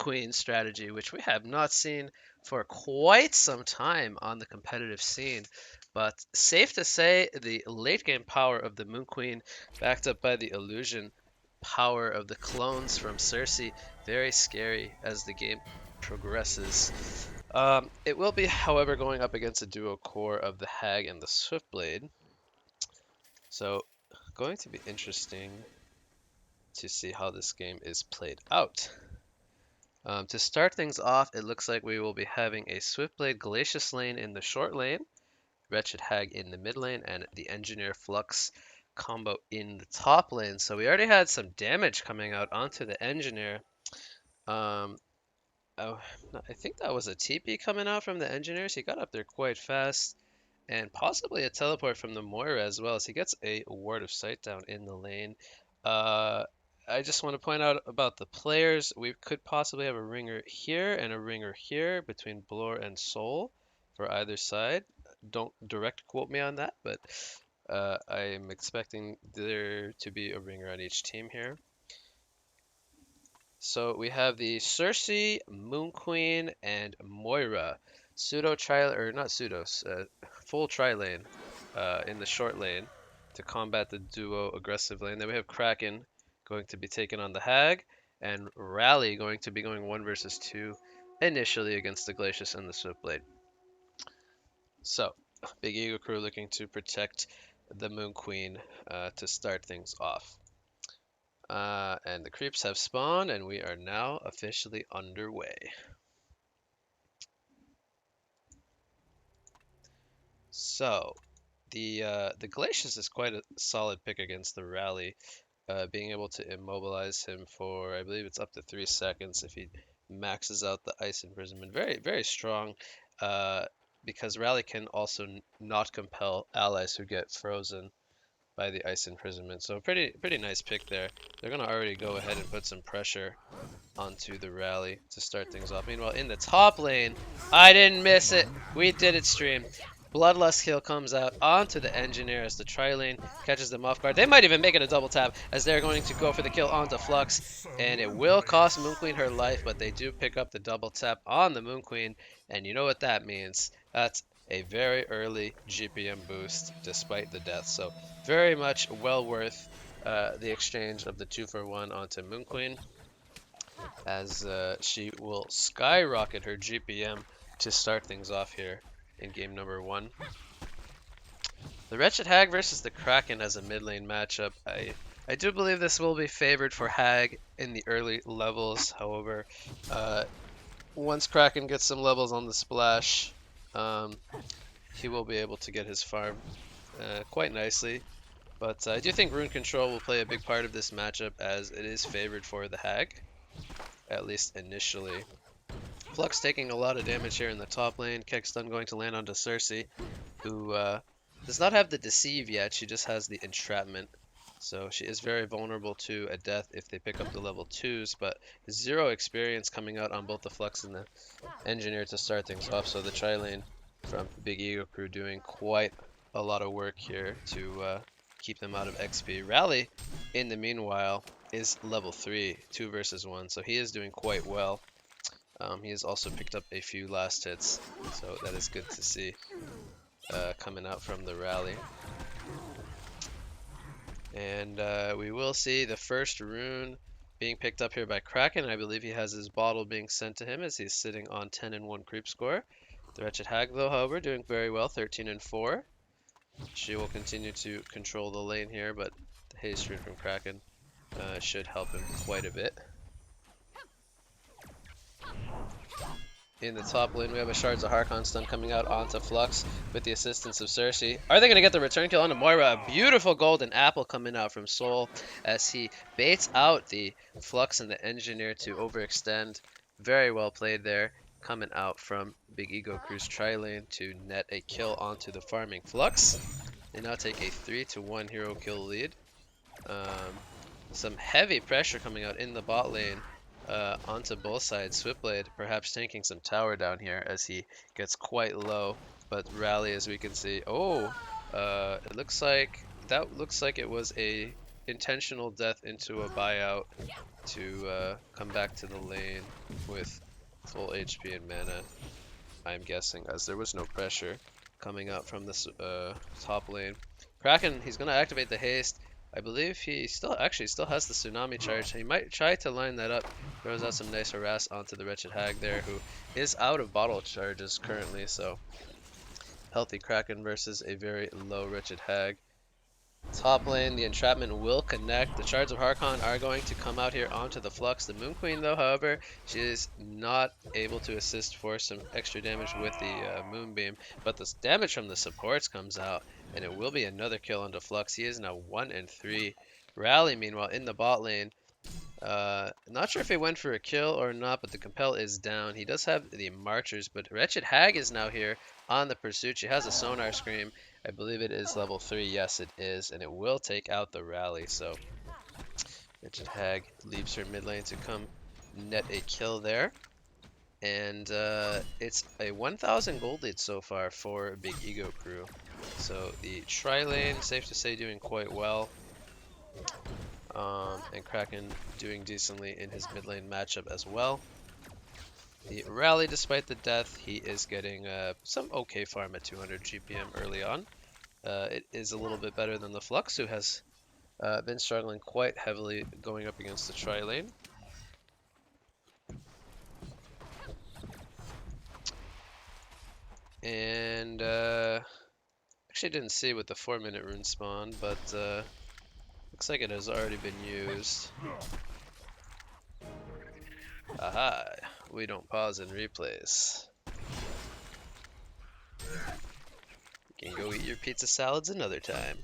Queen strategy, which we have not seen for quite some time on the competitive scene. But safe to say, the late game power of the Moon Queen, backed up by the illusion power of the clones from Cersei, very scary as the game progresses. It will be, however, going up against a duo core of the Hag and the Swiftblade. So, going to be interesting to see how this game is played out. To start things off, it looks like we will be having a Swiftblade Glacius lane in the short lane, Wretched Hag in the mid lane, and the Engineer Flux combo in the top lane. So we already had some damage coming out onto the Engineer. Um, oh, I think that was a TP coming out from the Engineers. He got up there quite fast. And possibly a teleport from the Moira as well, as he gets a Ward of Sight down in the lane. I just want to point out about the players. We could possibly have a ringer here and a ringer here between Blur and Soul for either side. Don't direct quote me on that, but I am expecting there to be a ringer on each team here. So we have the Cersei, Moon Queen, and Moira. Pseudo tri or not pseudos, full tri lane in the short lane to combat the duo aggressive lane. Then we have Kraken going to be taking on the Hag, and Rally going to be going 1 versus 2 initially against the Glacius and the Swiftblade. So, Big Ego Crew looking to protect the Moon Queen to start things off. And the creeps have spawned, and we are now officially underway. So, the Glacius is quite a solid pick against the Rally, being able to immobilize him for, I believe it's up to 3 seconds if he maxes out the Ice Imprisonment. Very, very strong, because Rally can also not compel allies who get frozen by the Ice Imprisonment. So pretty nice pick there. They're going to already go ahead and put some pressure onto the Rally to start things off. Meanwhile, in the top lane, I didn't miss it. We did it, stream. Bloodlust kill comes out onto the Engineer as the tri-lane catches them off guard. They might even make it a double tap as they're going to go for the kill onto Flux. And it will cost Moon Queen her life, but they do pick up the double tap on the Moon Queen. And you know what that means. That's a very early GPM boost despite the death. So very much well worth the exchange of the 2-for-1 onto Moon Queen, as she will skyrocket her GPM to start things off here in game number 1. The Wretched Hag versus the Kraken as a mid lane matchup. I do believe this will be favored for Hag in the early levels. However, once Kraken gets some levels on the splash, he will be able to get his farm quite nicely. But I do think Rune Control will play a big part of this matchup, as it is favored for the Hag, at least initially. Flux taking a lot of damage here in the top lane. Keck stun going to land onto Cersei, who does not have the Deceive yet. She just has the Entrapment. So she is very vulnerable to a death if they pick up the level 2s, but 0 experience coming out on both the Flux and the Engineer to start things off. So the tri-lane from Big Ego Crew doing quite a lot of work here to keep them out of XP. Rally, in the meanwhile, is level 3, 2 versus 1, so he is doing quite well. He has also picked up a few last hits, so that is good to see coming out from the Rally. And we will see the first rune being picked up here by Kraken. I believe he has his bottle being sent to him as he's sitting on 10-1 creep score. The Wretched Hag, though, however, doing very well, 13-4. She will continue to control the lane here, but the haste rune from Kraken should help him quite a bit. In the top lane, we have a Shards of Harkon stun coming out onto Flux with the assistance of Cersei. Are they going to get the return kill onto Moira? A beautiful golden apple coming out from Soul as he baits out the Flux and the Engineer to overextend. Very well played there, coming out from Big Ego Crew's tri-lane to net a kill onto the farming Flux. They now take a 3-1 hero kill lead. Some heavy pressure coming out in the bot lane. Onto both sides. Swiftblade perhaps tanking some tower down here as he gets quite low, but Rally, as we can see, it looks like it was a intentional death into a buyout to come back to the lane with full HP and mana, I'm guessing, as there was no pressure coming out from this top lane. Kraken, he's going to activate the haste. I believe he still has the tsunami charge. He might try to line that up. Throws out some nice harass onto the Wretched Hag there, who is out of bottle charges currently, so healthy Kraken versus a very low Wretched Hag. Top lane, the entrapment will connect. The shards of Harkon are going to come out here onto the Flux. The Moon Queen, though, however, she is not able to assist for some extra damage with the Moonbeam. But the damage from the supports comes out, and it will be another kill onto Flux. He is now 1 and 3. Rally, meanwhile, in the bot lane. Not sure if he went for a kill or not, but the compel is down. He does have the marchers, but Wretched Hag is now here on the pursuit. She has a sonar scream. I believe it is level 3. Yes, it is, and it will take out the rally. So Wretched Hag leaves her mid lane to come net a kill there. And it's a 1,000 gold lead so far for Big Ego Crew. So the tri lane, safe to say, doing quite well. And Kraken doing decently in his mid lane matchup as well. The rally, despite the death, he is getting some okay farm at 200 GPM early on. It is a little bit better than the Flux, who has been struggling quite heavily going up against the tri lane. And actually didn't see what the 4-minute rune spawned, but looks like it has already been used. Aha, we don't pause and replays. You can go eat your pizza salads another time.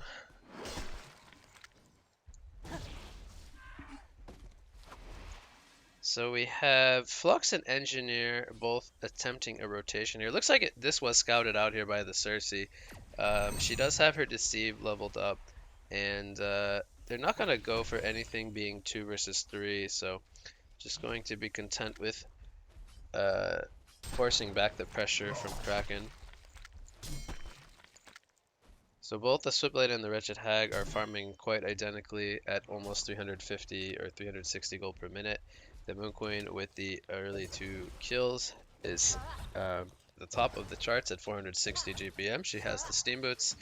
So we have Flux and Engineer both attempting a rotation here. Looks like this was scouted out here by the Cersei. She does have her Deceive leveled up, and they're not going to go for anything being 2 versus 3, so just going to be content with forcing back the pressure from Kraken. So both the Switchblade and the Wretched Hag are farming quite identically at almost 350 or 360 gold per minute. The Moon Queen with the early 2 kills is the top of the charts at 460 GPM. She has the Steam Boots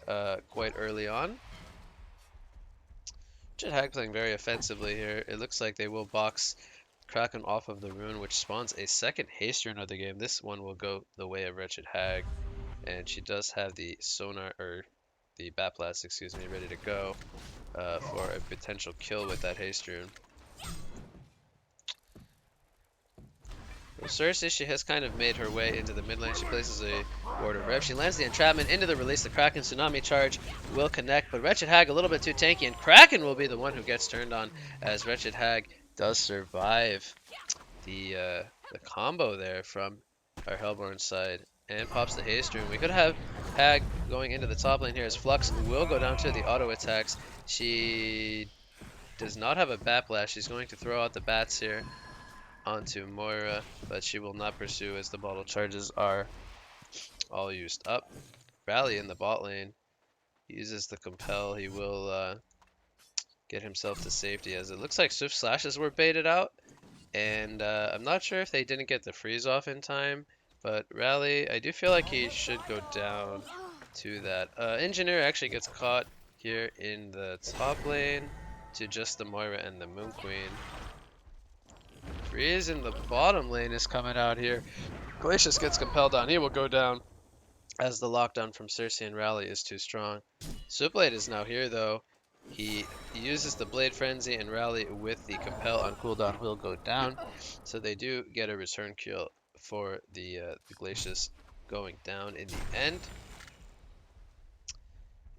quite early on. Wretched Hag playing very offensively here. It looks like they will box Kraken off of the rune, which spawns a second haste rune of the game. This one will go the way of Wretched Hag, and she does have the sonar, or the Bat Blast, excuse me, ready to go for a potential kill with that haste rune. Well, Cersei, she has kind of made her way into the mid lane. She places a Ward of Rev. She lands the entrapment into the release. The Kraken Tsunami charge will connect, but Wretched Hag a little bit too tanky, and Kraken will be the one who gets turned on, as Wretched Hag does survive the combo there from our Hellborn side and pops the haste rune. We could have Hag going into the top lane here, as Flux will go down to the auto attacks. She does not have a Bat Blast. She's going to throw out the bats here onto Moira, but she will not pursue as the bottle charges are all used up. Rally in the bot lane. He uses the compel. He will get himself to safety, as it looks like Swift Slashes were baited out, and I'm not sure if they didn't get the freeze off in time, but Rally, I do feel like he should go down to that. Engineer actually gets caught here in the top lane to just the Moira and the Moon Queen. Freeze in the bottom lane is coming out here. Glacius gets compelled down. He will go down as the lockdown from Cersei and Rally is too strong. Switchblade is now here, though. He uses the Blade Frenzy, and Rally with the compel on cooldown will go down. So they do get a return kill for the Glacius going down in the end.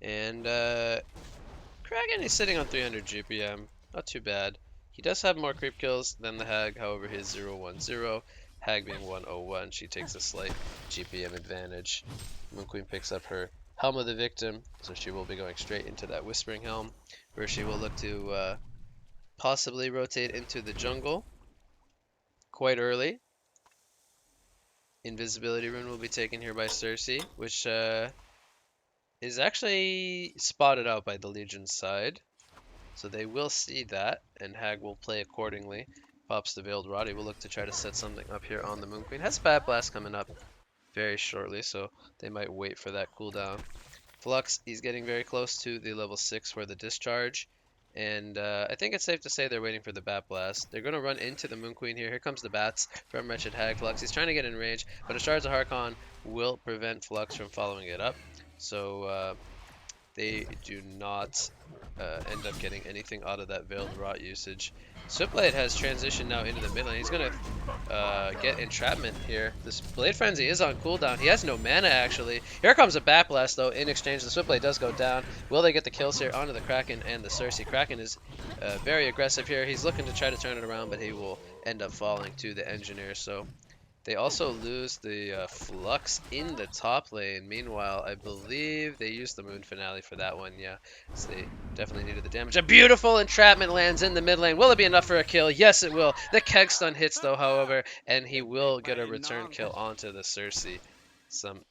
And Kraken is sitting on 300 GPM. Not too bad. He does have more creep kills than the Hag, however his 0-1-0. Hag being 101, she takes a slight GPM advantage. Moon Queen picks up her Helm of the Victim, so she will be going straight into that Whispering Helm, where she will look to possibly rotate into the jungle quite early. Invisibility Rune will be taken here by Cersei, which is actually spotted out by the Legion's side. So they will see that, and Hag will play accordingly. Pops the Veiled Rod. He will look to try to set something up here on the Moon Queen. Has Bad Blast coming up very shortly, so they might wait for that cooldown. Flux, he's getting very close to the level 6 for the discharge. And I think it's safe to say they're waiting for the Bat Blast. They're going to run into the Moon Queen here. Here comes the Bats from Wretched Hag. Flux, he's trying to get in range, but a Shards of Harkon will prevent Flux from following it up. So they do not end up getting anything out of that Veiled Rot usage. Switchblade has transitioned now into the mid lane. He's going to get Entrapment here. This Blade Frenzy is on cooldown. He has no mana, actually. Here comes a Bat Blast, though. In exchange, the Switchblade does go down. Will they get the kills here onto the Kraken and the Cersei? Kraken is very aggressive here. He's looking to try to turn it around, but he will end up falling to the Engineer. So they also lose the Flux in the top lane. Meanwhile, I believe they used the Moon Finale for that one. Yeah, so they definitely needed the damage. A beautiful Entrapment lands in the mid lane. Will it be enough for a kill? Yes, it will. The Keg Stun hits, though, however, and he will get a return kill onto the Cersei. Some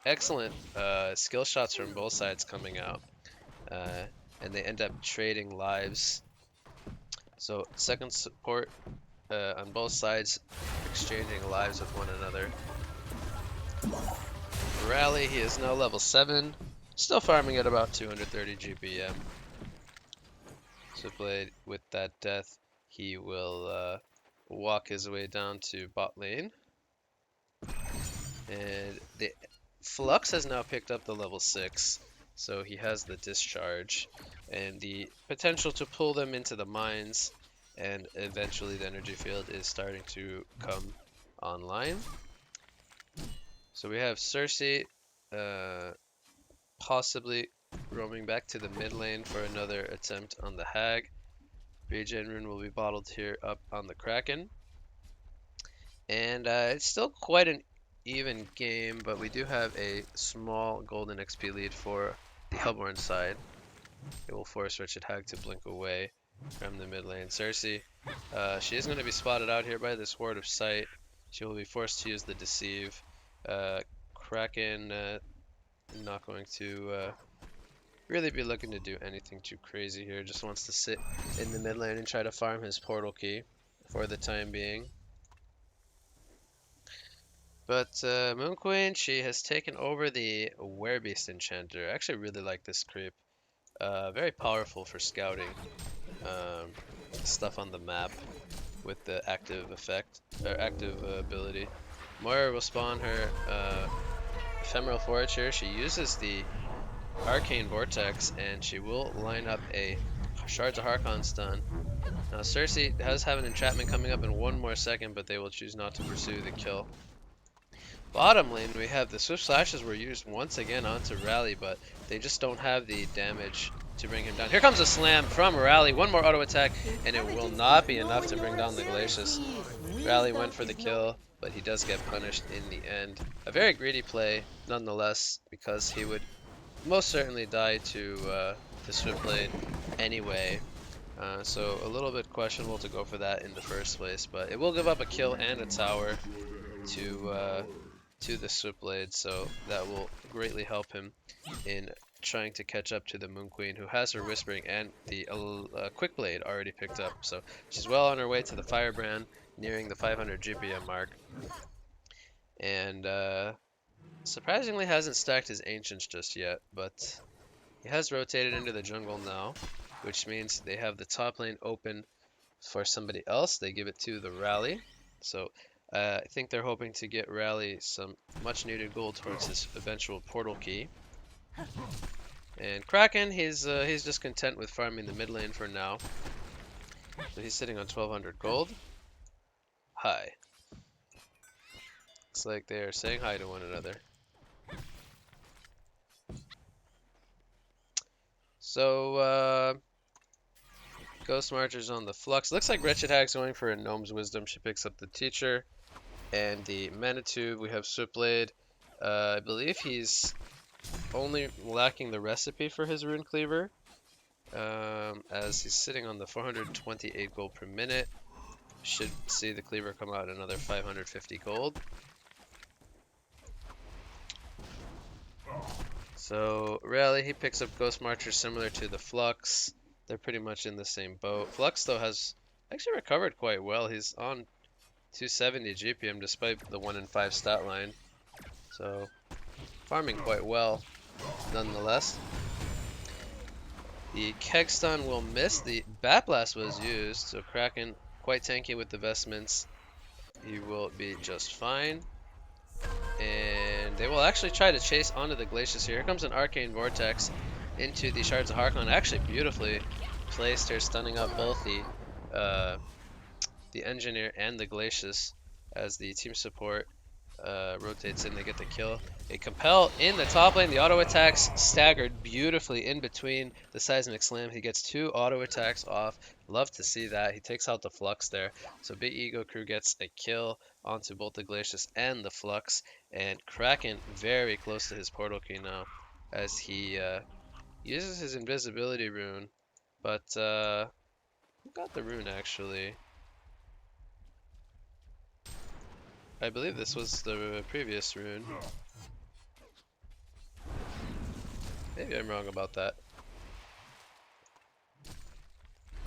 excellent skill shots from both sides coming out. And they end up trading lives. So second support on both sides, exchanging lives with one another. Rally, he is now level 7, still farming at about 230 GPM. Switchblade, with that death, he will walk his way down to bot lane. And the Flux has now picked up the level 6, so he has the discharge and the potential to pull them into the mines. And eventually the energy field is starting to come online. So we have Cersei possibly roaming back to the mid lane for another attempt on the Hag. Regen Rune will be bottled here up on the Kraken. And it's still quite an even game, but we do have a small golden XP lead for the Hellborn side. It will force Wretched Hag to blink away from the mid lane. Cersei, she is going to be spotted out here by this Ward of Sight. She will be forced to use the Deceive. Kraken not going to really be looking to do anything too crazy here. Just wants to sit in the mid lane and try to farm his portal key for the time being. But Moon Queen, she has taken over the Werebeast Enchanter. I actually really like this creep. Very powerful for scouting stuff on the map with the active effect, or active ability. Moira will spawn her Ephemeral Forage here. She uses the Arcane Vortex, and she will line up a Shards of Harkon stun. Now Cersei does have an entrapment coming up in one more second, but they will choose not to pursue the kill. Bottom lane, we have the Swift Slashes were used once again onto Rally, but they just don't have the damage to bring him down. Here comes a slam from Rally, one more auto attack, and it will not be enough to bring down the Glacius. Rally went for the kill, but he does get punished in the end. A very greedy play, nonetheless, because he would most certainly die to the Switchblade anyway. So a little bit questionable to go for that in the first place, but it will give up a kill and a tower to the Switchblade, so that will greatly help him in trying to catch up to the Moon Queen, who has her Whispering and the Quick Blade already picked up. So she's well on her way to the Firebrand, nearing the 500 GPM mark. And surprisingly hasn't stacked his Ancients just yet, but he has rotated into the jungle now, which means they have the top lane open for somebody else. They give it to the Rally. So I think they're hoping to get Rally some much needed gold towards his eventual portal key. And Kraken, he's just content with farming the mid lane for now. So he's sitting on 1200 gold. Hi. Looks like they are saying hi to one another. So Ghost Marcher's on the Flux. Looks like Wretched Hag's going for a Gnome's Wisdom. She picks up the Teacher and the Mana Tube. We have Switchblade. I believe he's only lacking the recipe for his Rune Cleaver, as he's sitting on the 428 gold per minute. Should see the Cleaver come out another 550 gold. So Rally, he picks up Ghost Marcher similar to the Flux. they're pretty much in the same boat. Flux, though, has actually recovered quite well. He's on 270 GPM despite the 1 in 5 stat line. So, farming quite well, nonetheless. The Keg Stun will miss. The Bat Blast was used, so Kraken quite tanky with the vestments. He will be just fine. And they will actually try to chase onto the Glacius here. Here comes an Arcane Vortex into the Shards of Harkon. Actually beautifully placed here, stunning up both the Engineer and the Glacius as the team support rotates in. They get the kill. A Compel in the top lane. The auto attacks staggered beautifully in between the Seismic Slam. He gets 2 auto attacks off. Love to see that. He takes out the Flux there. So Big Ego Crew gets a kill onto both the Glacius and the Flux. And Kraken very close to his portal key now as he uses his invisibility rune. But who got the rune actually? I believe this was the previous rune. Maybe I'm wrong about that.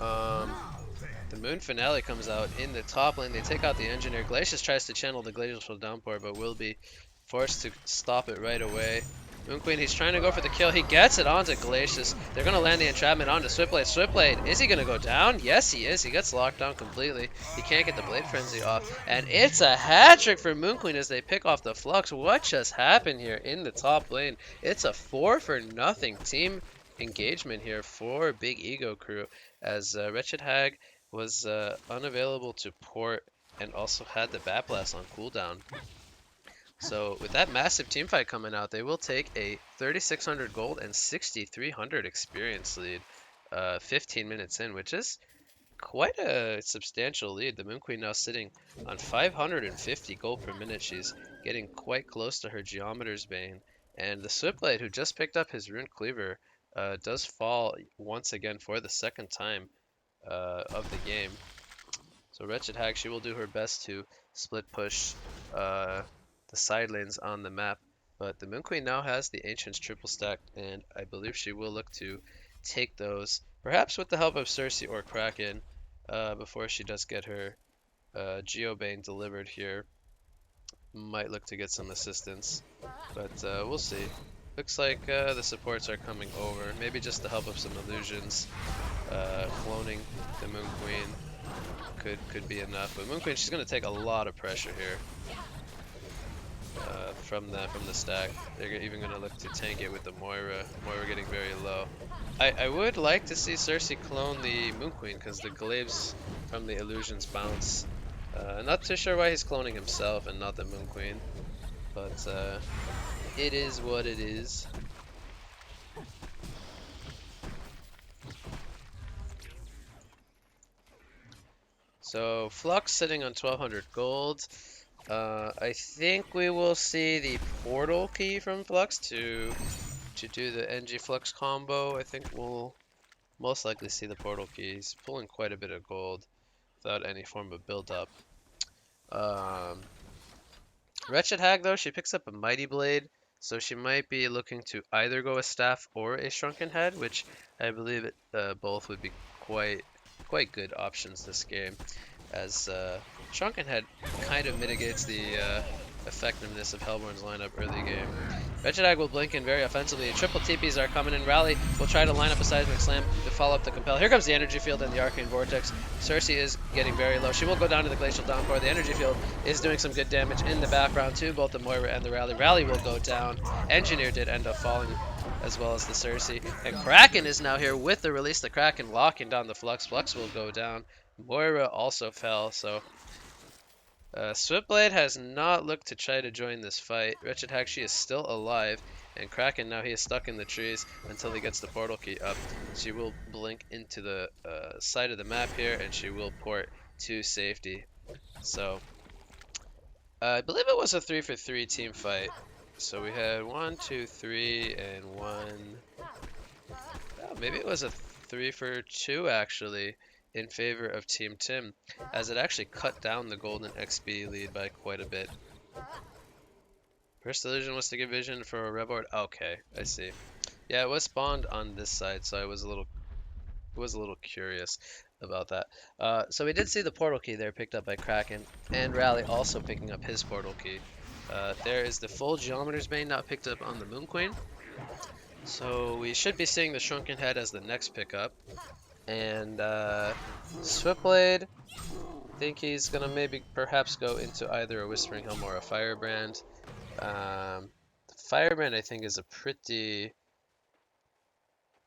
The Moon Finale comes out in the top lane. They take out the Engineer. Glacius tries to channel the Glacial Downpour, but will be forced to stop it right away. Moon Queen, he's trying to go for the kill. He gets it onto Glacius. They're going to land the entrapment onto Switchblade. Switchblade, is he going to go down? Yes, he is. He gets locked down completely. He can't get the Blade Frenzy off. And it's a hat trick for Moon Queen as they pick off the Flux. What just happened here in the top lane? It's a 4-for-0 team engagement here for Big Ego Crew as Wretched Hag was unavailable to port and also had the Bat Blast on cooldown. So with that massive team fight coming out, they will take a 3,600 gold and 6,300 experience lead 15 minutes in, which is quite a substantial lead. The Moon Queen now sitting on 550 gold per minute. She's getting quite close to her Geometer's Bane. And the Switchblade, who just picked up his Rune Cleaver, does fall once again for the second time of the game. So Wretched Hag, she will do her best to split push the side lanes on the map, but the Moon Queen now has the Ancients triple stacked, and I believe she will look to take those, perhaps with the help of Cersei or Kraken, before she does get her Geobane delivered here. Might look to get some assistance, but we'll see. Looks like the supports are coming over, maybe just the help of some illusions. Cloning the Moon Queen could be enough, but Moon Queen, she's going to take a lot of pressure here. From the stack. They're even going to look to tank it with the Moira. Moira getting very low. I would like to see Cersei clone the Moon Queen because the glaives from the illusions bounce. Not too sure why he's cloning himself and not the Moon Queen, but it is what it is. So Flux sitting on 1,200 gold. I think we will see the portal key from Flux to do the NG Flux combo. I think we'll most likely see the portal key. He's pulling quite a bit of gold without any form of build-up. Wretched Hag, though, she picks up a Mighty Blade, so she might be looking to either go a Staff or a Shrunken Head, which I believe both would be quite good options this game, as Shrunken Head kind of mitigates the effectiveness of Hellborn's lineup early game. Wretched Hag will blink in very offensively. Triple TPs are coming in. Rally will try to line up a Seismic Slam to follow up the Compel. Here comes the Energy Field and the Arcane Vortex. Cersei is getting very low. She will go down to the Glacial Downpour. The Energy Field is doing some good damage in the background to both the Moira and the Rally. Rally will go down. Engineer did end up falling, as well as the Cersei. And Kraken is now here with the release. The Kraken locking down the Flux. Flux will go down. Moira also fell, so Switchblade has not looked to try to join this fight. Wretched Hag, she is still alive, and Kraken now, he is stuck in the trees until he gets the portal key up. She will blink into the side of the map here, and she will port to safety. So I believe it was a 3-for-3 team fight. So we had 1, 2, 3, and 1. Oh, maybe it was a 3-for-2 actually, in favor of Team Tim, as it actually cut down the golden XP lead by quite a bit. First illusion was to give vision for a Revord. Okay, I see. Yeah, it was spawned on this side, so I was a little was a little curious about that. So we did see the portal key there picked up by Kraken, and Rally also picking up his portal key. There is the full Geometer's Bane now picked up on the Moon Queen. So we should be seeing the Shrunken Head as the next pickup. And Swiftblade, I think he's gonna maybe perhaps go into either a Whispering Helm or a Firebrand. Firebrand I think is a pretty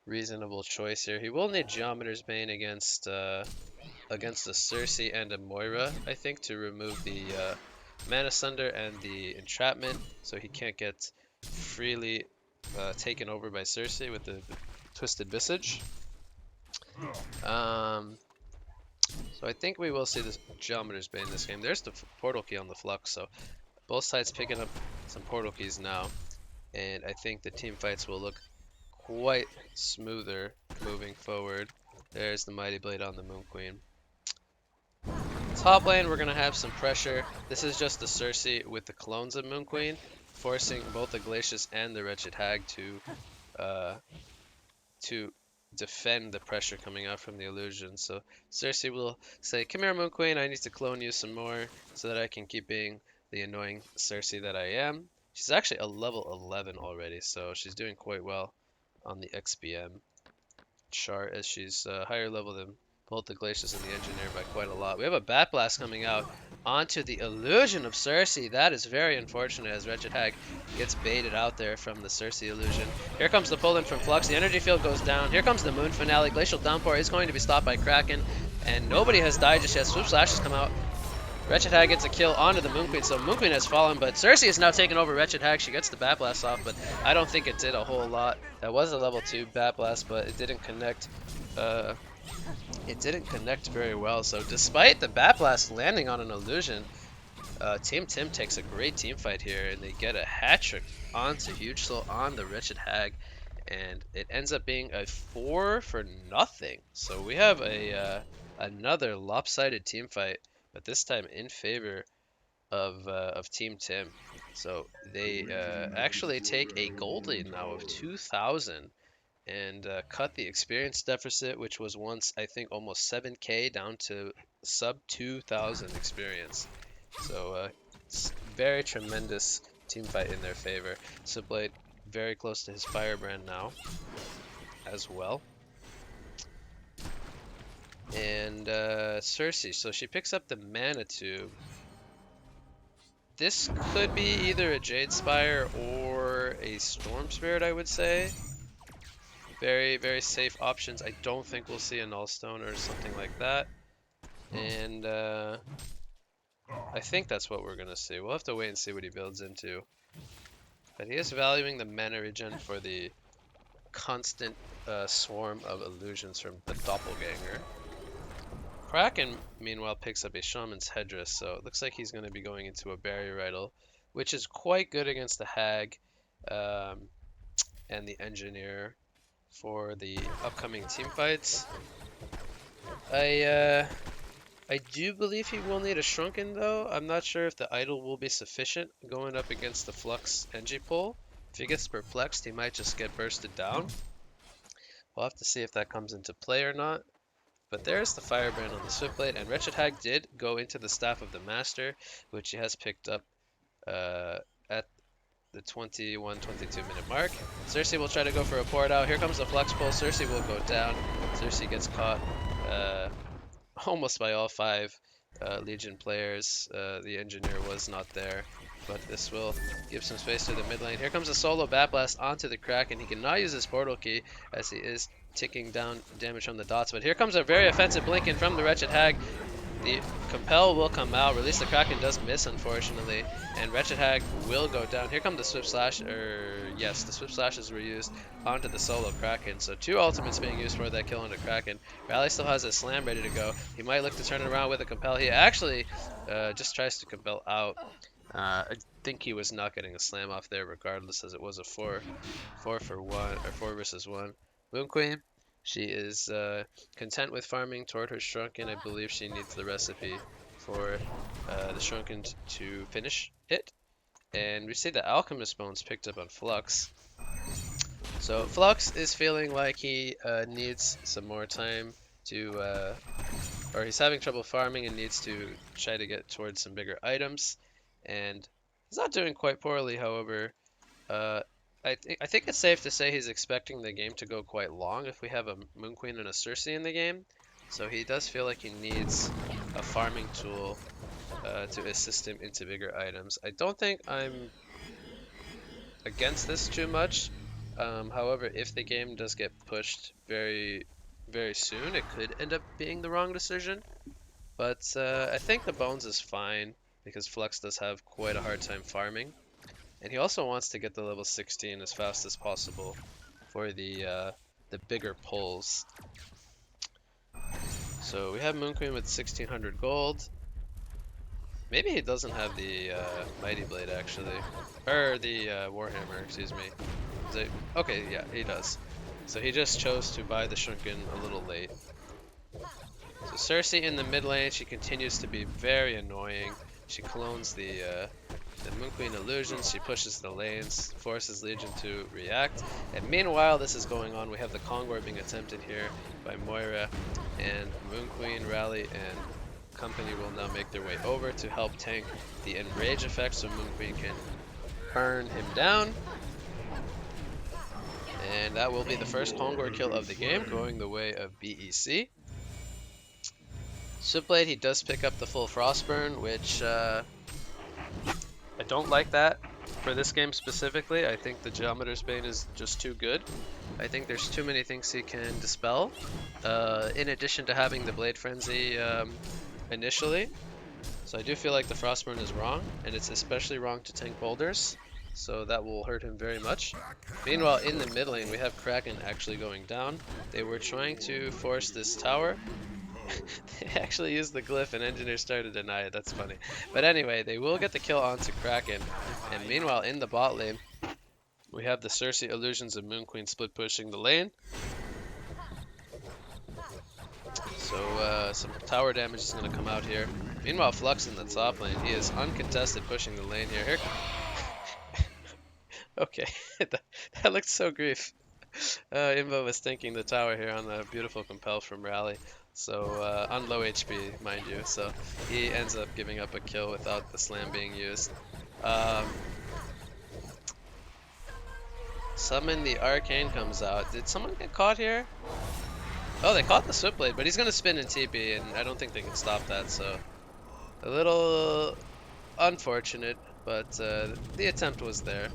reasonable choice here. He will need Geometer's Bane against against a Cersei and a Moira, I think, to remove the Mana Sunder and the Entrapment, so he can't get freely taken over by Cersei with the Twisted Visage. So I think we will see this Geometer's Bane in this game. There's the portal key on the Flux, so both sides picking up some portal keys now, and I think the team fights will look quite smoother moving forward. There's the Mighty Blade on the Moon Queen. Top lane, we're gonna have some pressure. This is just the Cersei with the clones of Moon Queen, forcing both the Glacius and the Wretched Hag to defend the pressure coming out from the illusion. So Cersei will say, "Come here, Moon Queen, I need to clone you some more so that I can keep being the annoying Cersei that I am." She's actually a level 11 already, so she's doing quite well on the XPM chart, as she's higher level than both the Glacius and the Engineer by quite a lot. We have a Bat Blast coming out onto the illusion of Cersei. That is very unfortunate, as Wretched Hag gets baited out there from the Cersei illusion. Here comes the pull-in from Flux. The energy field goes down. Here comes the Moon Finale. Glacial Downpour is going to be stopped by Kraken, and nobody has died just yet. Swoop Slash has come out. Wretched Hag gets a kill onto the Moon Queen, so Moon Queen has fallen, but Cersei is now taking over Wretched Hag. She gets the Bat Blast off, but I don't think it did a whole lot. That was a level 2 Bat Blast, but it didn't connect. It didn't connect very well, so despite the Bat Blast landing on an illusion, Team Tim takes a great team fight here, and they get a hat trick onto Huge Soul on the Wretched Hag, and it ends up being a 4 for nothing. So we have a another lopsided team fight, but this time in favor of Team Tim. So they actually take a gold lead now of 2,000 and cut the experience deficit, which was once, I think, almost 7k down to sub 2,000 experience. So very tremendous team fight in their favor. Swiftblade very close to his Firebrand now as well. And Cersei, so she picks up the Mana Tube. This could be either a Jade Spire or a Storm Spirit, I would say. Very, very safe options. I don't think we'll see a Nullstone or something like that. And I think that's what we're going to see. We'll have to wait and see what he builds into. But he is valuing the mana regen for the constant swarm of illusions from the Doppelganger. Kraken, meanwhile, picks up a Shaman's Headdress, so it looks like he's going to be going into a Barrier Idol, which is quite good against the Hag and the Engineer for the upcoming team fights. I do believe he will need a Shrunken, though. I'm not sure if the Idol will be sufficient going up against the Flux Engie pull. If he gets perplexed, he might just get bursted down. We'll have to see if that comes into play or not. But there's the Firebrand on the Swiftblade, and Wretched Hag did go into the Staff of the Master, which he has picked up at the 21-22 minute mark. Cersei will try to go for a port out. Here comes the Flux pull. Cersei will go down. Cersei gets caught almost by all 5 Legion players. The Engineer was not there, but this will give some space to the mid lane. Here comes a solo Bat Blast onto the Kraken. He cannot use his portal key as he is ticking down damage from the dots, but here comes a very offensive blink in from the Wretched Hag. The Compel will come out. Release the Kraken does miss, unfortunately, and Wretched Hag will go down. Here come the Swift Slash, yes, the Swift Slashes were used onto the solo Kraken, so 2 ultimates being used for that kill on the Kraken. Rally still has a Slam ready to go. He might look to turn it around with a Compel. He actually just tries to Compel out. I think he was not getting a Slam off there regardless, as it was a 4 for 1, or 4 versus 1. Moon Queen, she is content with farming toward her Shrunken. I believe she needs the recipe for the Shrunken to finish it. And we see the Alchemist Bones picked up on Flux. So Flux is feeling like he needs some more time to, or he's having trouble farming and needs to try to get towards some bigger items. And he's not doing quite poorly, however. Uh, I think it's safe to say he's expecting the game to go quite long if we have a Moon Queen and a Cersei in the game. So he does feel like he needs a farming tool to assist him into bigger items. I don't think I'm against this too much. However, if the game does get pushed very soon, it could end up being the wrong decision. But I think the Bones is fine because Flux does have quite a hard time farming. And he also wants to get the level 16 as fast as possible for the bigger pulls. So we have Moon Queen with 1600 gold. Maybe he doesn't have the Mighty Blade actually, or the Warhammer, excuse me. Okay, yeah, he does. So he just chose to buy the Shrunken a little late. So Cersei in the mid lane, she continues to be very annoying. She clones the Moon Queen illusions, she pushes the lanes, forces Legion to react. And meanwhile, this is going on. We have the Kongor being attempted here by Moira, and Moon Queen, Rally, and company will now make their way over to help tank the Enrage effect so Moon Queen can burn him down. And that will be the first Kongor kill of the game, going the way of BEC. Switchblade, he does pick up the full Frostburn, which I don't like that for this game specifically. I think the Geometer's Bane is just too good. I think there's too many things he can dispel, in addition to having the Blade Frenzy initially. So I do feel like the Frostburn is wrong, and it's especially wrong to tank boulders. So that will hurt him very much. Meanwhile, in the mid lane, we have Kraken actually going down. They were trying to force this tower. They actually used the glyph and engineers started to deny it. That's funny. But anyway, they will get the kill onto Kraken. And meanwhile, in the bot lane, we have the Cersei illusions of Moon Queen split pushing the lane. So some tower damage is going to come out here. Meanwhile, Flux in the top lane, he is uncontested pushing the lane here. Okay, that looked so grief. Imbo was tanking the tower here on the beautiful compel from Rally. So on low HP, mind you. So he ends up giving up a kill without the slam being used. Summon the Arcane comes out. Did someone get caught here? Oh, they caught the Switchblade, but he's going to spin in TP, and I don't think they can stop that. So a little unfortunate, but the attempt was there.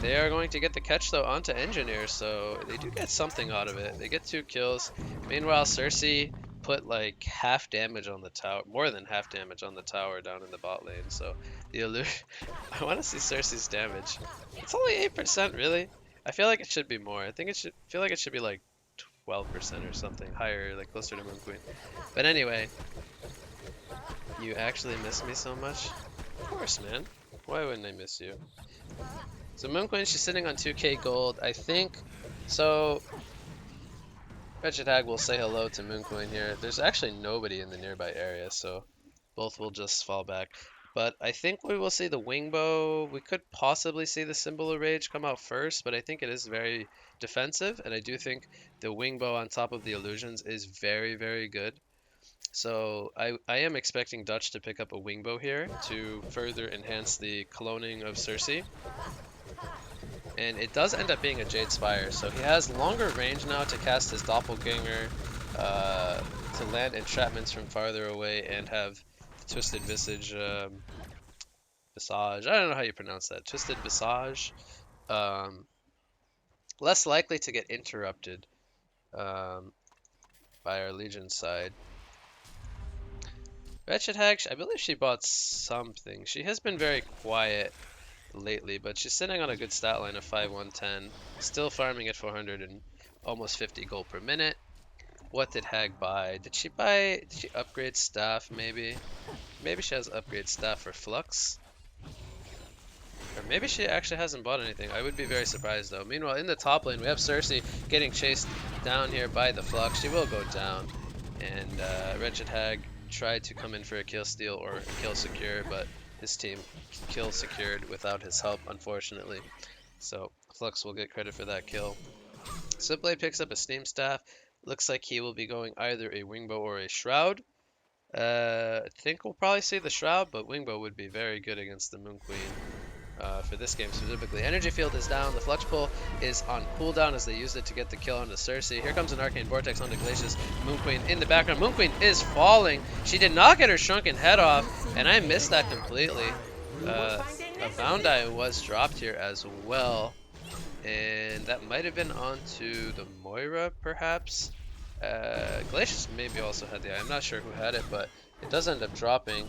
They are going to get the catch though onto Engineer, so they do get something out of it. They get 2 kills. Meanwhile, Cersei put like half damage on the tower, more than half damage on the tower down in the bot lane. So the illusion, I want to see Cersei's damage. It's only 8%, really. I feel like it should be more. I think it should feel like it should be like 12% or something higher, like closer to Moon Queen. But anyway, you actually miss me so much. Of course, man. Why wouldn't I miss you? So Moon Queen, she's sitting on 2k gold, I think. So Wretched Hag will say hello to Moon Queen here. There's actually nobody in the nearby area, so both will just fall back. But I think we will see the Wingbow. We could possibly see the Symbol of Rage come out first, but I think it is very defensive, and I do think the Wingbow on top of the illusions is very good. So I am expecting Dutch to pick up a Wingbow here to further enhance the cloning of Cersei. And it does end up being a Jade Spire, so he has longer range now to cast his Doppelganger, to land entrapments from farther away, and have Twisted Visage, Visage, I don't know how you pronounce that, Twisted Visage, less likely to get interrupted by our Legion side. Wretched Hag, I believe she bought something. She has been very quiet lately, but she's sitting on a good stat line of 5-1-10, still farming at 400 and almost 50 gold per minute. What did Hag buy? Did she upgrade staff maybe? Maybe she has upgrade staff for Flux. Or maybe she actually hasn't bought anything. I would be very surprised though. Meanwhile, in the top lane, we have Cersei getting chased down here by the Flux. She will go down. And Wretched Hag tried to come in for a kill steal or a kill secure, but his team kill secured without his help, unfortunately. So Flux will get credit for that kill. SWitchBlade picks up a Steam Staff. Looks like he will be going either a Wingbow or a Shroud. I think we'll probably see the Shroud, but Wingbow would be very good against the Moon Queen. For this game specifically. Energy field is down. The Flux Pull is on cooldown as they used it to get the kill on the Cersei. Here comes an Arcane Vortex onto Glacius. Moon Queen in the background. Moon Queen is falling. She did not get her shrunken head off, and I missed that completely. A Boundai was dropped here as well, and that might have been onto the Moira, perhaps. Glacius maybe also had the eye. I'm not sure who had it, but it does end up dropping,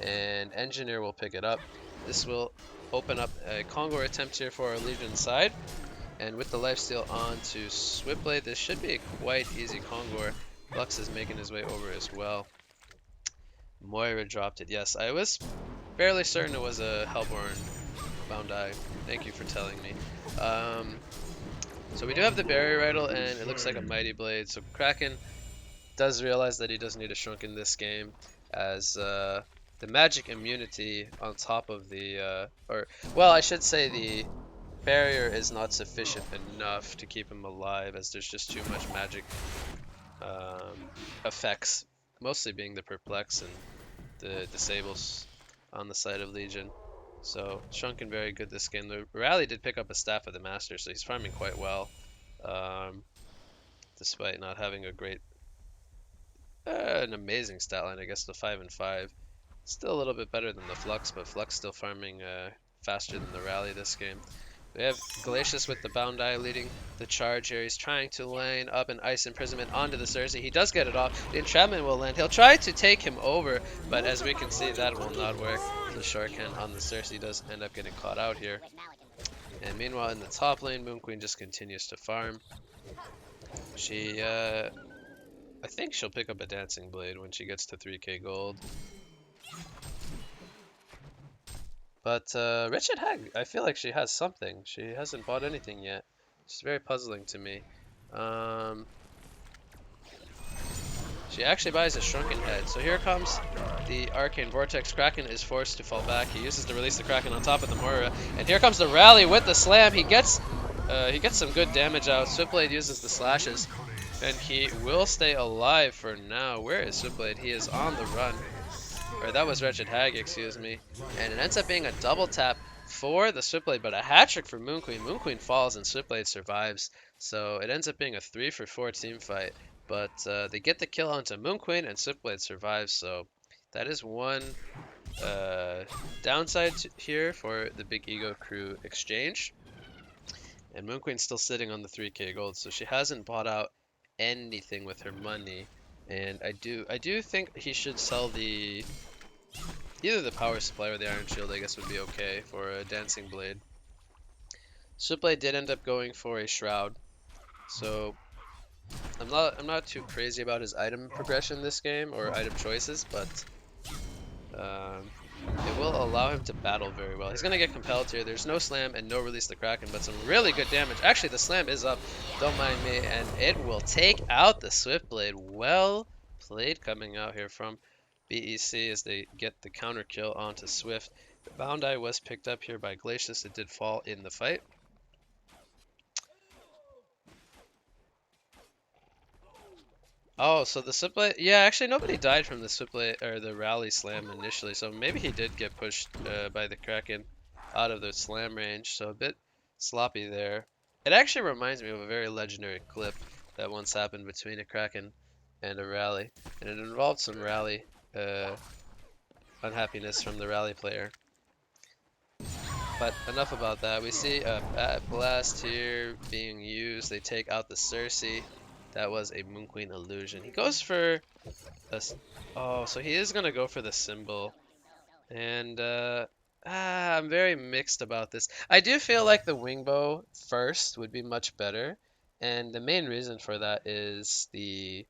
and Engineer will pick it up. This will open up a Kongor attempt here for our Legion side. And with the lifesteal on to SWitchBlade, this should be a quite easy Kongor. Lux is making his way over as well. Moira dropped it. Yes, I was fairly certain it was a Hellborn Boundai. Thank you for telling me. So we do have the Barrier Idol, and it looks like a Mighty Blade. So Kraken does realize that he does need a Shrunk in this game, as the magic immunity on top of the, well, I should say the barrier is not sufficient enough to keep him alive, as there's just too much magic effects, mostly being the Perplex and the Disables on the side of Legion. So Shrunken very good this game. The Rally did pick up a Staff of the Master, so he's farming quite well, despite not having a great, an amazing stat line. I guess the 5 and 5. Still a little bit better than the Flux, but Flux still farming faster than the Rally this game. We have Glacius with the Boundai leading the charge here. He's trying to lane up an Ice Imprisonment onto the Cersei. He does get it off. The Entrapment will land. He'll try to take him over, but as we can see, that will not work. The Shuriken on the Cersei does end up getting caught out here. And meanwhile, in the top lane, Moon Queen just continues to farm. She, I think she'll pick up a Dancing Blade when she gets to 3k gold. But Wretched Hag, I feel like she has something. She hasn't bought anything yet. It's very puzzling to me. She actually buys a Shrunken Head. So here comes the Arcane Vortex. Kraken is forced to fall back. He uses to release the Kraken on top of the Moira. And here comes the Rally with the Slam. He gets some good damage out. SWitchBlade uses the slashes. And he will stay alive for now. Where is SWitchBlade? He is on the run. Or that was Wretched Hag, excuse me. And it ends up being a double tap for the SWitchBlade, but a hat trick for Moon Queen. Moon Queen falls and SWitchBlade survives. So it ends up being a 3-for-4 team fight. But they get the kill onto Moon Queen and SWitchBlade survives. So that is one downside here for the Big Ego Crew exchange. And Moon Queen's still sitting on the 3k gold, so she hasn't bought out anything with her money. And I do think he should sell either the Power Supply or the Iron Shield, I guess would be okay for a Dancing Blade. SWitchBlade did end up going for a Shroud, so I'm not too crazy about his item progression this game or item choices, but it will allow him to battle very well. He's gonna get compelled here. There's no slam and no release the Kraken, but some really good damage. Actually, the slam is up, don't mind me, and it will take out the SWitchBlade. Well played coming out here from BEC as they get the counter kill onto Swift. The Boundai was picked up here by Glacius. It did fall in the fight. Oh, so the SWitchBlade, yeah, actually nobody died from the SWitchBlade or the Rally Slam initially, so maybe he did get pushed by the Kraken out of the slam range, so a bit sloppy there. It actually reminds me of a very legendary clip that once happened between a Kraken and a Rally, and it involved some Rally unhappiness from the Rally player. But enough about that. We see a Bat Blast here being used. They take out the Cersei. That was a Moon Queen illusion. He goes for this. Oh, so he is gonna go for the symbol, and I'm very mixed about this. I do feel like the Wingbow first would be much better, and the main reason for that is the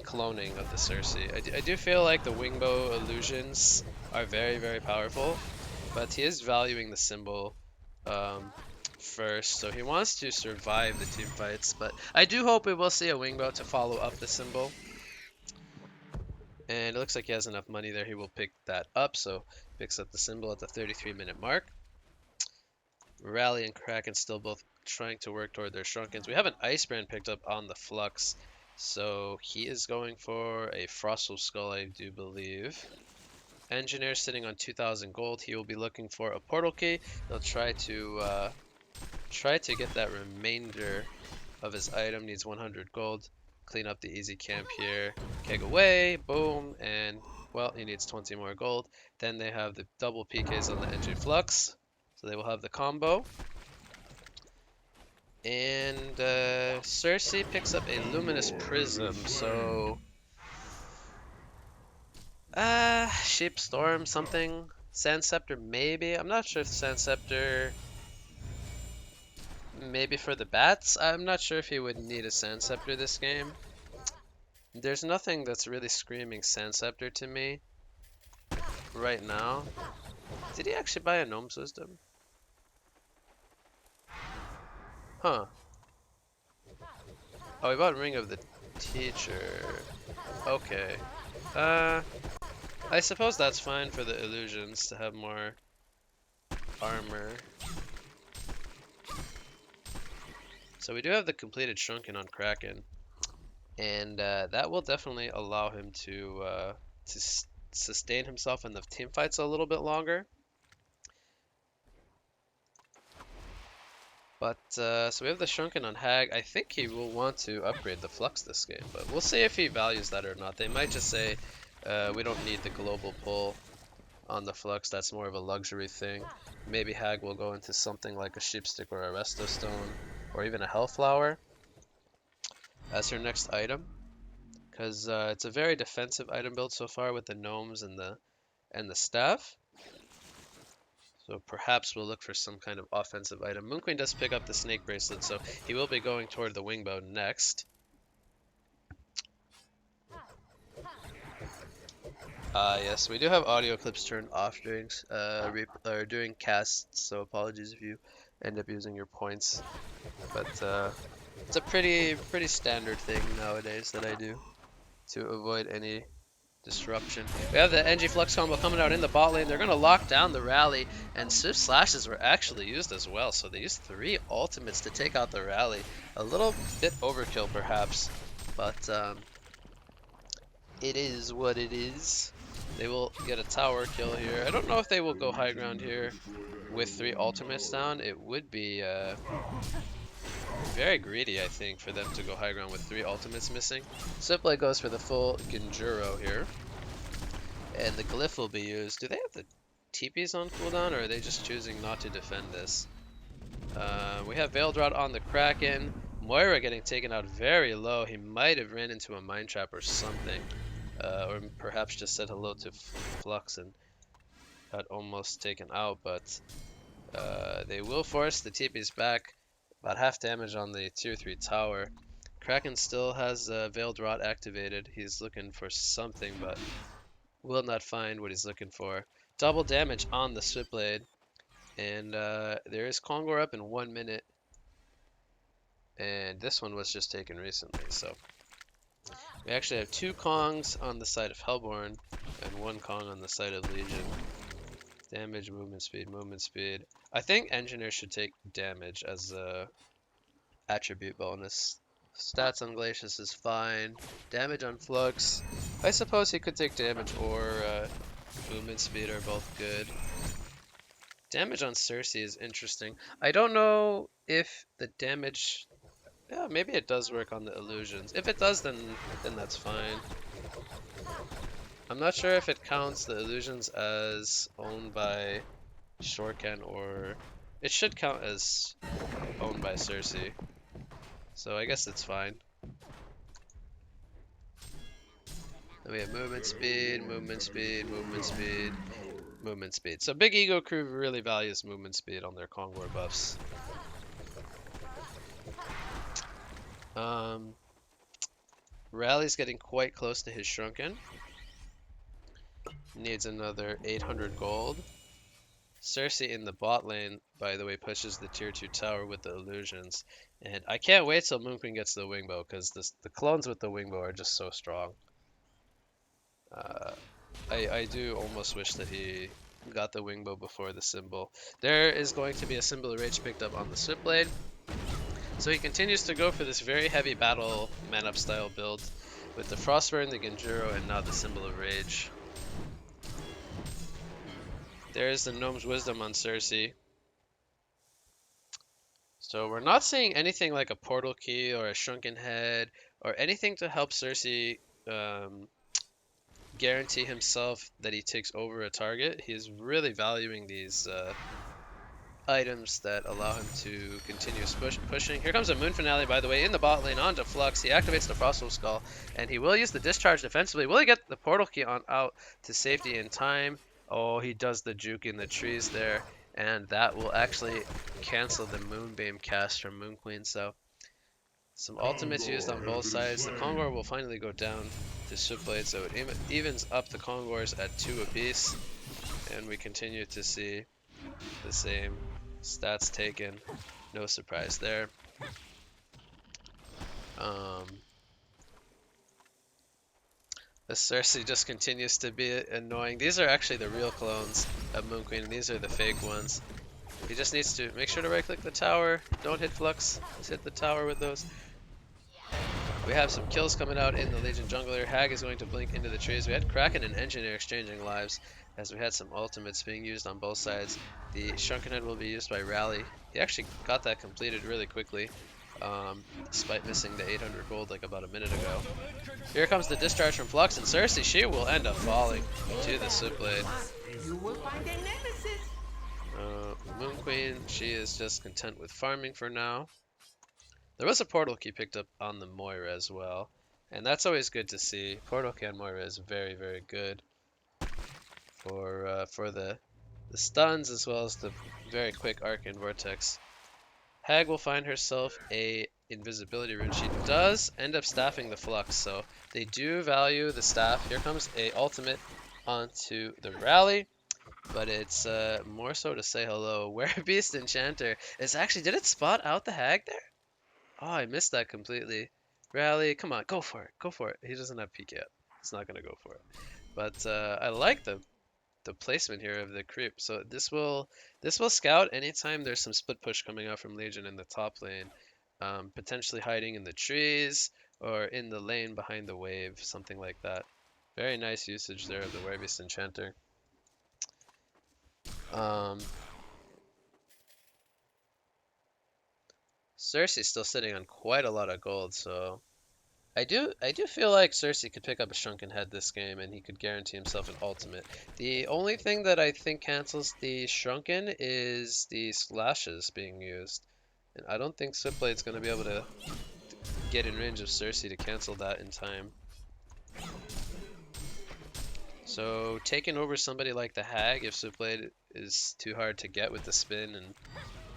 cloning of the Cersei. I do feel like the Wingbow illusions are very, very powerful, but he is valuing the symbol first, so he wants to survive the team fights, but I do hope we will see a Wingbow to follow up the symbol. And it looks like he has enough money there, he will pick that up, so picks up the symbol at the 33-minute mark. Rally and Kraken still both trying to work toward their Shrunkins. We have an Ice Brand picked up on the Flux, so he is going for a Frostwolf Skull, I do believe. Engineer sitting on 2,000 gold. He will be looking for a portal key. He'll try to get that remainder of his item. Needs 100 gold. Clean up the easy camp here. Keg away. Boom. And, well, he needs 20 more gold. Then they have the double PKs on the NG Flux. So they will have the combo. And Cersei picks up a Luminous Prism. So, Sheep Storm, something. Sand Scepter, maybe. I'm not sure if Sand Scepter... Maybe for the bats? I'm not sure if he would need a Sand Scepter this game. There's nothing that's really screaming Sand Scepter to me right now. Did he actually buy a Gnome's Wisdom? Huh. Oh, he bought Ring of the Teacher. Okay. I suppose that's fine for the illusions to have more armor. So we do have the completed Shrunken on Kraken, and that will definitely allow him to sustain himself in the team fights a little bit longer. But so we have the Shrunken on Hag. I think he will want to upgrade the Flux this game, but we'll see if he values that or not. They might just say we don't need the global pull on the Flux. That's more of a luxury thing. Maybe Hag will go into something like a Sheepstick or a Resto Stone, or even a Hellflower as her next item, because it's a very defensive item build so far with the gnomes and the staff. So perhaps we'll look for some kind of offensive item. Moon Queen does pick up the Snake Bracelet, so he will be going toward the Wingbow next. Yes, we do have audio clips turned off during casts, so apologies if you end up using your points. But it's a pretty standard thing nowadays that I do to avoid any disruption. We have the NG Flux combo coming out in the bot lane. They're going to lock down the rally, and Swift Slashes were actually used as well. So they used 3 ultimates to take out the rally. A little bit overkill perhaps, but it is what it is. They will get a tower kill here. I don't know if they will go high ground here with 3 ultimates down. It would be very greedy, I think, for them to go high ground with 3 ultimates missing. Swiftblade goes for the full Genjuro here. And the Glyph will be used. Do they have the TPs on cooldown, or are they just choosing not to defend this? We have Veiled Rod on the Kraken. Moira getting taken out very low. He might have ran into a Mind Trap or something. Or perhaps just said hello to Flux and got almost taken out, but they will force the TPs back. About half damage on the tier 3 tower. Kraken still has Veiled Rod activated. He's looking for something, but will not find what he's looking for. Double damage on the Switchblade. And there is Kongor up in 1 minute. And this one was just taken recently, so we actually have 2 Kongs on the side of Hellborn and 1 Kong on the side of Legion. Damage, movement speed, movement speed. I think Engineer should take damage as a attribute bonus. Stats on Glacius is fine. Damage on Flux. I suppose he could take damage or movement speed are both good. Damage on Cersei is interesting. I don't know if the damage... Yeah, maybe it does work on the illusions. If it does, then that's fine. I'm not sure if it counts the illusions as owned by Shortcan, or it should count as owned by Cersei. So I guess it's fine. Then we have movement speed, movement speed, movement speed, movement speed. So Big Ego Crew really values movement speed on their Kongor buffs. Rally's getting quite close to his Shrunken. Needs another 800 gold. Cersei in the bot lane, by the way, pushes the tier 2 tower with the illusions. And I can't wait till Moon Queen gets the Wingbow, because the clones with the Wingbow are just so strong. I do almost wish that he got the Wingbow before the symbol. There is going to be a Symbol of Rage picked up on the Switchblade. So he continues to go for this very heavy battle man-up style build with the Frostburn, the Genjuro, and now the Symbol of Rage. There's the Gnome's Wisdom on Cersei. So we're not seeing anything like a Portal Key or a Shrunken Head or anything to help Cersei guarantee himself that he takes over a target. He is really valuing these items that allow him to continue pushing. Here comes a Moon Finale, by the way, in the bot lane onto Flux. He activates the Frostwolf Skull, and he will use the discharge defensively. Will he get the Portal Key on out to safety in time? Oh, he does the juke in the trees there, and that will actually cancel the Moonbeam cast from Moon Queen. So some ultimates used on both sides. The Kongor will finally go down to Switchblade, so it evens up the Kongors at 2 apiece, and we continue to see the same stats taken. No surprise there. The Cersei just continues to be annoying. These are actually the real clones of Moon Queen, and these are the fake ones. He just needs to make sure to right-click the tower. Don't hit Flux. Just hit the tower with those. We have some kills coming out in the Legion jungler. Hag is going to blink into the trees. We had Kraken and Engineer exchanging lives as we had some ultimates being used on both sides. The Shrunken Head will be used by Rally. He actually got that completed really quickly, despite missing the 800 gold like about a minute ago. Here comes the discharge from Flux, and Cersei, she will end up falling to the Switchblade. Moon Queen, she is just content with farming for now. There was a Portal Key picked up on the Moira as well, and that's always good to see. Portal Key on Moira is very, very good for the stuns as well as the very quick Arcane Vortex. Hag will find herself a invisibility rune. She does end up staffing the Flux, so they do value the staff. Here comes a ultimate onto the Rally, but it's more so to say hello. Werebeast Enchanter is actually, did it spot out the Hag there? Oh, I missed that completely. Rally, come on, go for it, go for it. He doesn't have peek yet. He's not gonna go for it. But I like the placement here of the creep. So this will scout anytime there's some split push coming out from Legion in the top lane, potentially hiding in the trees or in the lane behind the wave, something like that. Very nice usage there of the Werebeast Enchanter. Cersei's still sitting on quite a lot of gold, so I do feel like Cersei could pick up a Shrunken Head this game, and he could guarantee himself an ultimate. The only thing that I think cancels the Shrunken is the slashes being used, and I don't think Switchblade's going to be able to get in range of Cersei to cancel that in time. So taking over somebody like the Hag, if Switchblade is too hard to get with the spin and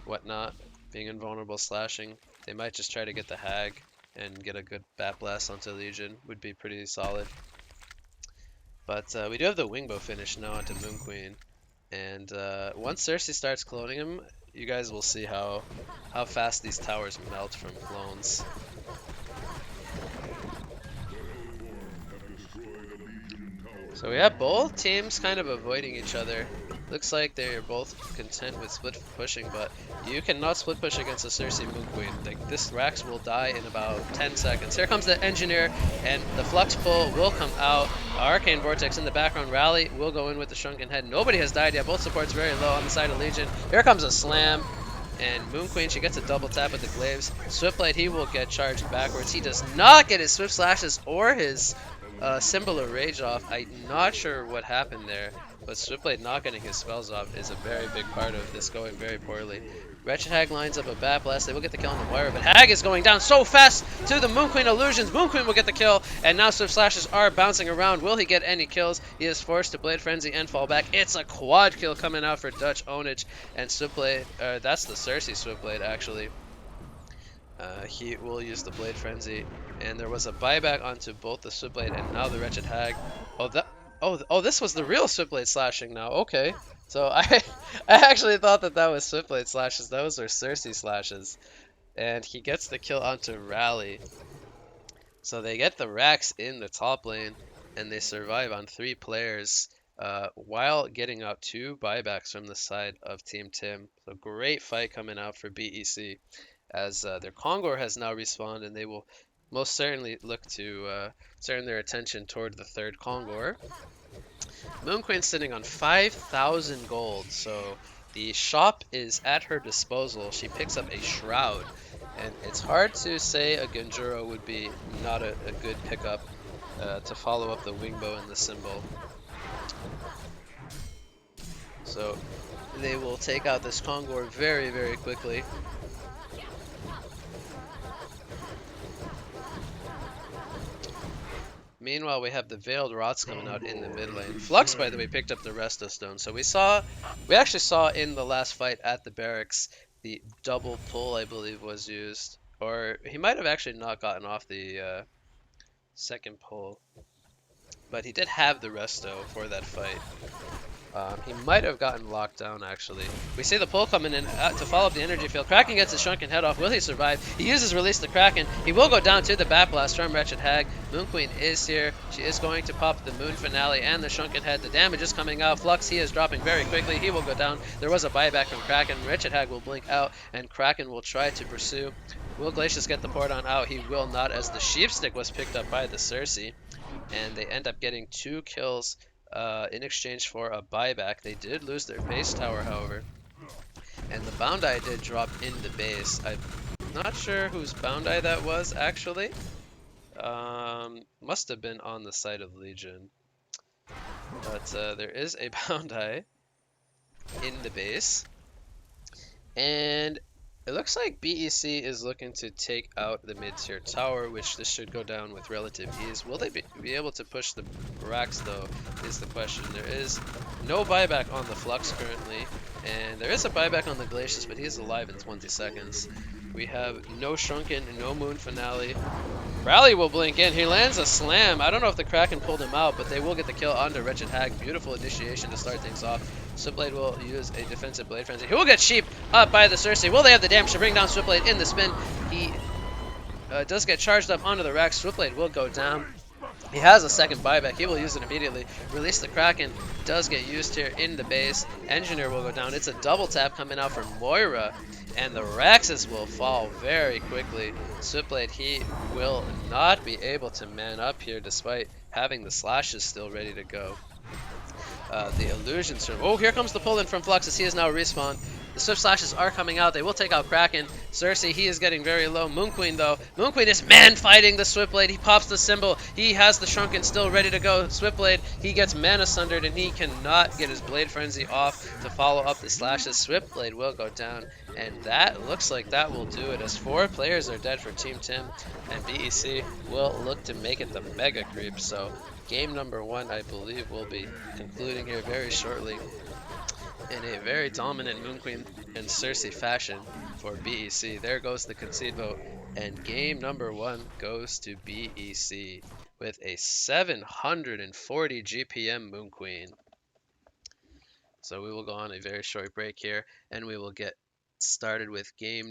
whatnot, being invulnerable slashing, they might just try to get the Hag and get a good Bat Blast onto Legion. Would be pretty solid. But we do have the Wingbow finish now onto Moon Queen, and once Cersei starts cloning him, you guys will see how fast these towers melt from clones. So we have both teams kind of avoiding each other. Looks like they're both content with split pushing, but you cannot split push against a Cersei Moon Queen. Like, this Rax will die in about 10 seconds. Here comes the Engineer, and the Flux pull will come out. Arcane Vortex in the background. Rally will go in with the Shrunken Head. Nobody has died yet. Both supports very low on the side of Legion. Here comes a Slam, and Moon Queen, she gets a double tap with the Glaives. Switchblade, he will get charged backwards. He does not get his Swift Slashes or his Symbol of Rage off. I'm not sure what happened there, but Switchblade not getting his spells off is a very big part of this going very poorly. Wretched Hag lines up a Bat Blast. They will get the kill on the Moira, but Hag is going down so fast to the Moon Queen illusions. Moon Queen will get the kill, and now Swift Slashes are bouncing around. Will he get any kills? He is forced to Blade Frenzy and fall back. It's a quad kill coming out for Dutch Ownage, and Switchblade, that's the Cersei Switchblade actually. He will use the Blade Frenzy, and there was a buyback onto both the Switchblade and now the Wretched Hag. Oh, this was the real Switchblade slashing now. Okay, so I actually thought that was Switchblade slashes. Those are Cersei slashes, and he gets the kill onto Rally. So they get the Rax in the top lane, and they survive on 3 players. while getting out 2 buybacks from the side of Team Tim. So great fight coming out for BEC as their Kongor has now respawned and they will most certainly look to turn their attention toward the third Kongor. Moon Queen sitting on 5,000 gold, so the shop is at her disposal. She picks up a Shroud, and it's hard to say a Genjuro would be not a good pickup to follow up the Wingbow and the Symbol. So they will take out this Kongor very, very quickly. Meanwhile, we have the Veiled Rots coming out in the mid lane. Flux, by the way, picked up the Resto Stone. So we actually saw in the last fight at the barracks, the double pull, I believe, was used. Or he might have actually not gotten off the second pull. But he did have the Resto for that fight. He might have gotten locked down, actually. We see the pull coming in to follow up the energy field. Kraken gets his shrunken head off. Will he survive? He uses release the Kraken. He will go down to the Bat Blast from Wretched Hag. Moon Queen is here. She is going to pop the Moon Finale and the shrunken head. The damage is coming out. Flux, he is dropping very quickly. He will go down. There was a buyback from Kraken. Wretched Hag will blink out, and Kraken will try to pursue. Will Glacius get the Pordon out? He will not, as the Sheepstick was picked up by the Cersei. And they end up getting 2 kills in exchange for a buyback. They did lose their base tower, however. And the Bound-Eye did drop in the base. I'm not sure whose Bound-Eye that was, actually. Must have been on the side of Legion. But there is a Bound-Eye in the base. And it looks like BEC is looking to take out the mid-tier tower, which this should go down with relative ease. Will they be able to push the racks, though, is the question. There is no buyback on the Flux currently, and there is a buyback on the Glacius, but he's alive in 20 seconds. We have no Shrunken, no Moon Finale. Rally will blink in. He lands a slam. I don't know if the Kraken pulled him out, but they will get the kill onto Wretched Hag. Beautiful initiation to start things off. Switchblade will use a defensive Blade Frenzy. He will get sheep up by the Cersei. Will they have the damage to bring down Switchblade in the spin? He does get charged up onto the rack. Switchblade will go down. He has a second buyback. He will use it immediately. Release the Kraken does get used here in the base. Engineer will go down. It's a double tap coming out from Moira. And the Raxus will fall very quickly. Switchblade, he will not be able to man up here despite having the slashes still ready to go. The illusions from... Oh, here comes the pull-in from Flux as he is now respawned. The Swift Slashes are coming out. They will take out Kraken. Cersei, he is getting very low. Moon Queen, though. Moon Queen is man-fighting the Swiftblade. He pops the symbol. He has the Shrunken still ready to go. Swiftblade, he gets mana sundered, and he cannot get his Blade Frenzy off to follow up the slashes. Swiftblade will go down, and that looks like that will do it, as 4 players are dead for Team Tim, and BEC will look to make it the Mega Creep. So game number 1, I believe, will be concluding here very shortly in a very dominant Moon Queen and Cersei fashion for BEC. There goes the concede vote, and game number 1 goes to BEC with a 740 GPM Moon Queen. So we will go on a very short break here, and we will get started with game number